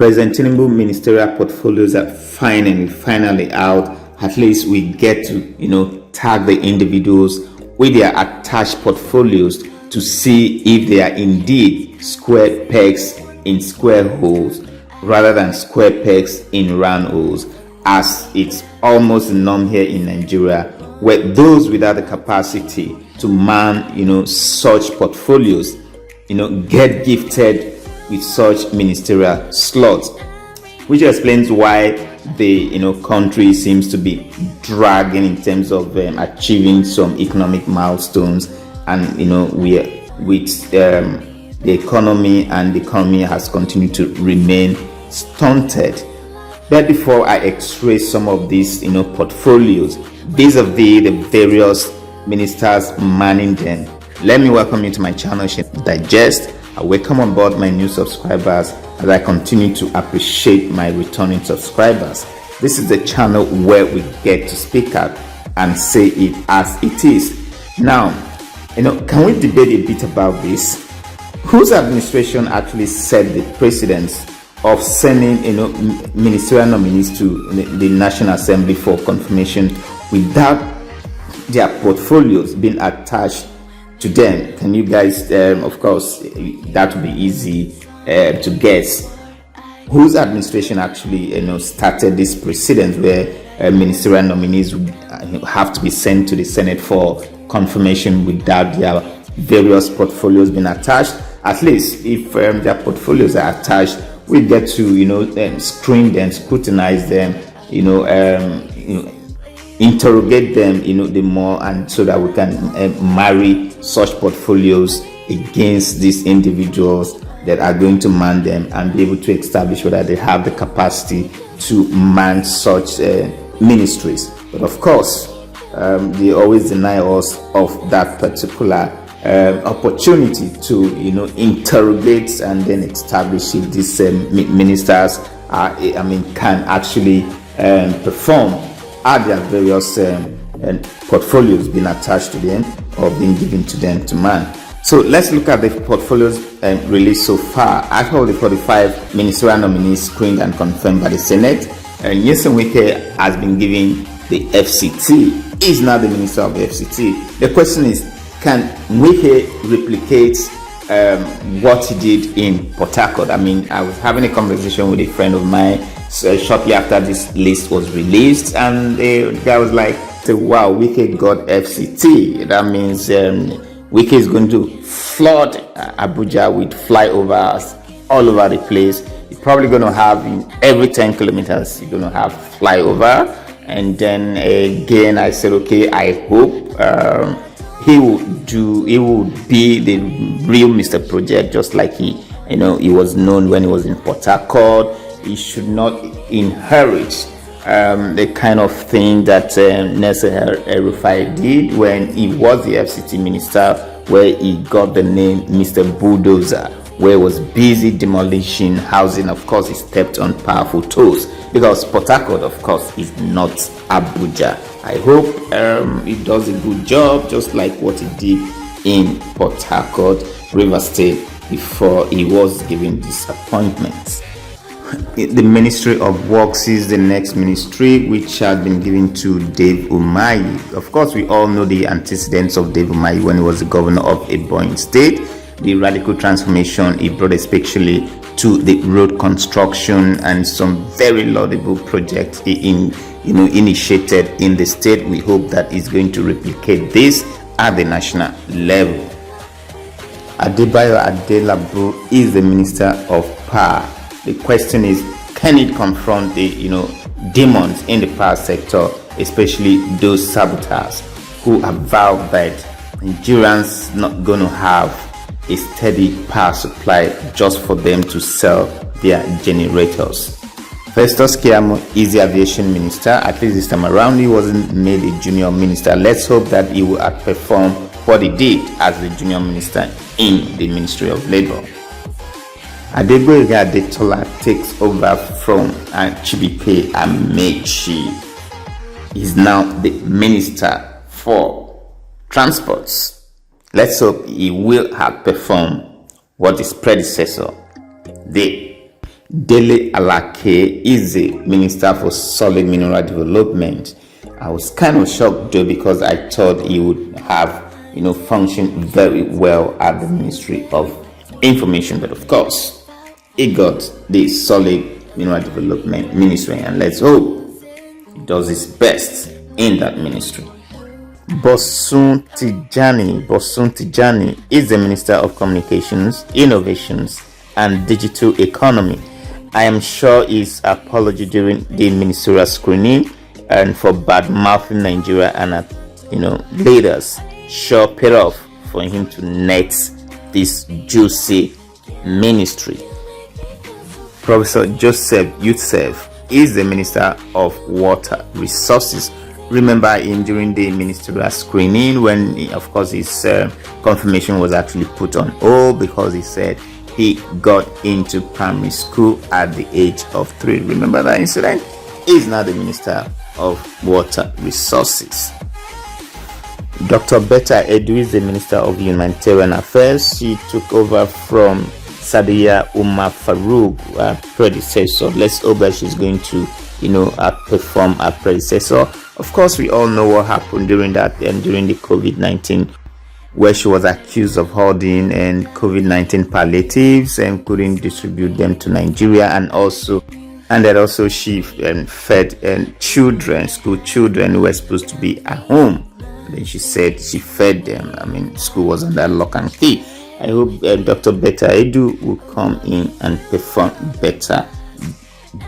President Tinubu Ministerial Portfolios are finally out. At least we get to, tag the individuals with their attached portfolios to see if they are indeed square pegs in square holes rather than square pegs in round holes, as it's almost the norm here in Nigeria, where those without the capacity to man, such portfolios, get gifted with such ministerial slots, which explains why the country seems to be dragging in terms of achieving some economic milestones, and with the economy has continued to remain stunted. But before I x-ray some of these portfolios vis-a-vis the various ministers manning them, let me welcome you to my channel, Digest. I welcome on board my new subscribers as I continue to appreciate my returning subscribers. This is the channel where we get to speak out and say it as it is. Now, can we debate a bit about this? Whose administration actually set the precedence of sending ministerial nominees to the National Assembly for confirmation without their portfolios being attached to them? Can you guys, of course, that would be easy to guess. Whose administration actually started this precedent where ministerial nominees would have to be sent to the Senate for confirmation without their various portfolios being attached? At least if their portfolios are attached, we get to screen them, scrutinize them, interrogate them the more, and so that we can marry such portfolios against these individuals that are going to man them, and be able to establish whether they have the capacity to man such ministries. But of course, they always deny us of that particular opportunity to interrogate and then establish if these ministers can actually perform at their various portfolios being attached to them or being given to them to man. So let's look at the portfolios released so far. Out of the 45 ministerial nominees screened and confirmed by the Senate, Nyesom Wike has been given the FCT. He is now the minister of the FCT. The question is, can Wike replicate what he did in Port Harcourt? I was having a conversation with a friend of mine shortly after this list was released, and the guy was like, wow, Wike got FCT. That means Wike is going to flood Abuja with flyovers all over the place. He's probably going to have, in every 10 kilometers, he's going to have flyover. And then again, I said, okay, I hope he will be the real Mr. Project, just like he was known when he was in Port Harcourt. He should not inherit the kind of thing that Nelson El-Rufai did when he was the FCT minister, where he got the name Mr. Bulldozer, where he was busy demolishing housing. Of course, he stepped on powerful toes, because Port Harcourt, of course, is not Abuja. I hope he does a good job, just like what he did in Port Harcourt, Rivers State, before he was given disappointments. The Ministry of Works is the next ministry, which had been given to Dave Umahi. Of course, we all know the antecedents of Dave Umahi when he was the governor of Ebonyi State, the radical transformation he brought, especially to the road construction and some very laudable projects he initiated in the state. We hope that he's going to replicate this at the national level. Adebayo Adelabu is the Minister of Power. The question is, can it confront the demons in the power sector, especially those saboteurs who have vowed that Nigerians not going to have a steady power supply just for them to sell their generators? Festus Keyamo is the aviation minister. At least this time around, he wasn't made a junior minister. Let's hope that he will outperform what he did as the junior minister in the Ministry of Labour. Adegboyega Adetola takes over from Chibipe Amechi. He's now the Minister for Transports. Let's hope he will outperform what his predecessor did. Dele Alake is the Minister for Solid Mineral Development. I was kind of shocked though, because I thought he would have, functioned very well at the Ministry of Information. But of course, he got the Solid Mineral Development Ministry, and let's hope he does his best in that ministry. Bosun Tijani is the Minister of Communications, Innovations, and Digital Economy. I am sure his apology during the ministerial screening and for bad-mouthing Nigeria and leaders sure paid off for him to net this juicy ministry. Professor Joseph Youssef is the Minister of Water Resources. Remember him during the ministerial screening when, of course, his confirmation was actually put on hold because he said he got into primary school at the age of 3. Remember that incident? He's now the Minister of Water Resources. Dr. Betta Edu is the Minister of Humanitarian Affairs. She took over from Sadiya Umar Farouk, her predecessor. Let's hope that she's going to, perform her predecessor. Of course, we all know what happened during that and during the COVID-19, where she was accused of hoarding and COVID-19 palliatives and couldn't distribute them to Nigeria, and that also she fed children, school children who were supposed to be at home. And then she said she fed them. School was under lock and key. I hope Dr. Betta Edu will come in and perform better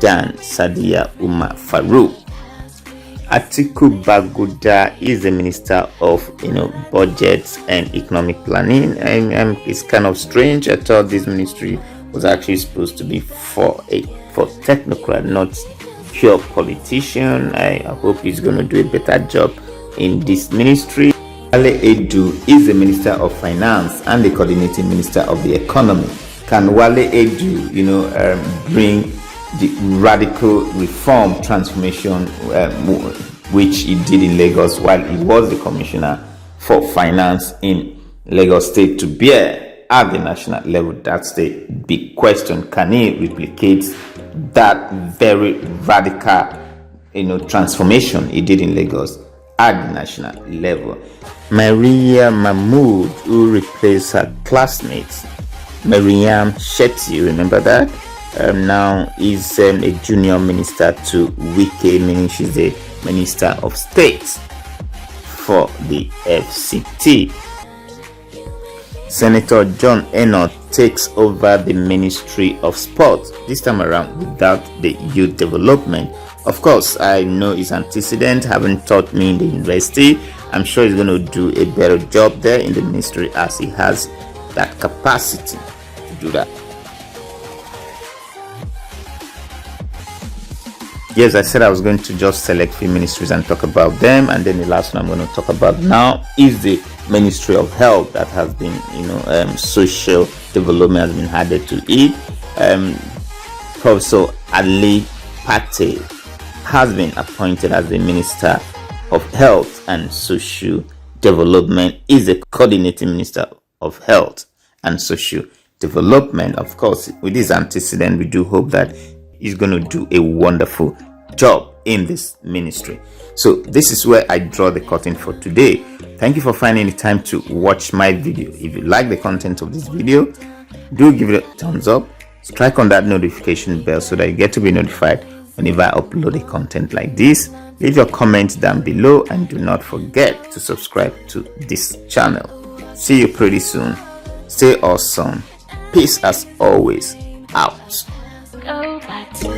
than Sadiya Umar Farouk. Atiku Baguda is the Minister of Budget and Economic Planning, and it's kind of strange. I thought this ministry was actually supposed to be for technocrat, not pure politician. I hope he's going to do a better job in this ministry. Wale Edu is the Minister of Finance and the Coordinating Minister of the Economy. Can Wale Edu, bring the radical reform transformation which he did in Lagos while he was the Commissioner for Finance in Lagos State to bear at the national level? That's the big question. Can he replicate that very radical transformation he did in Lagos at the national level? Maria Mahmood, who replaced her classmates Mariam Shetty, remember that? Now is a junior minister to Wike, meaning she's the Minister of State for the FCT. Senator John Enoch takes over the Ministry of Sport, this time around without the youth development. Of course, I know his antecedent, having taught me in the university. I'm sure he's going to do a better job there in the ministry, as he has that capacity to do that. Yes, I said I was going to just select few ministries and talk about them, and then the last one I'm going to talk about now is the Ministry of Health that has been, social development has been added to it. Professor Ali Pate has been appointed as the Minister of Health and Social Development. Is the Coordinating Minister of Health and Social Development. Of course, with his antecedent, we do hope that he's going to do a wonderful job in this ministry. So this is where I draw the curtain for today. Thank you for finding the time to watch my video. If you like the content of this video, do give it a thumbs up. Strike on that notification bell so that you get to be notified whenever I upload a content like this. Leave your comments down below and do not forget to subscribe to this channel. See you pretty soon. Stay awesome. Peace as always. Out. Go back to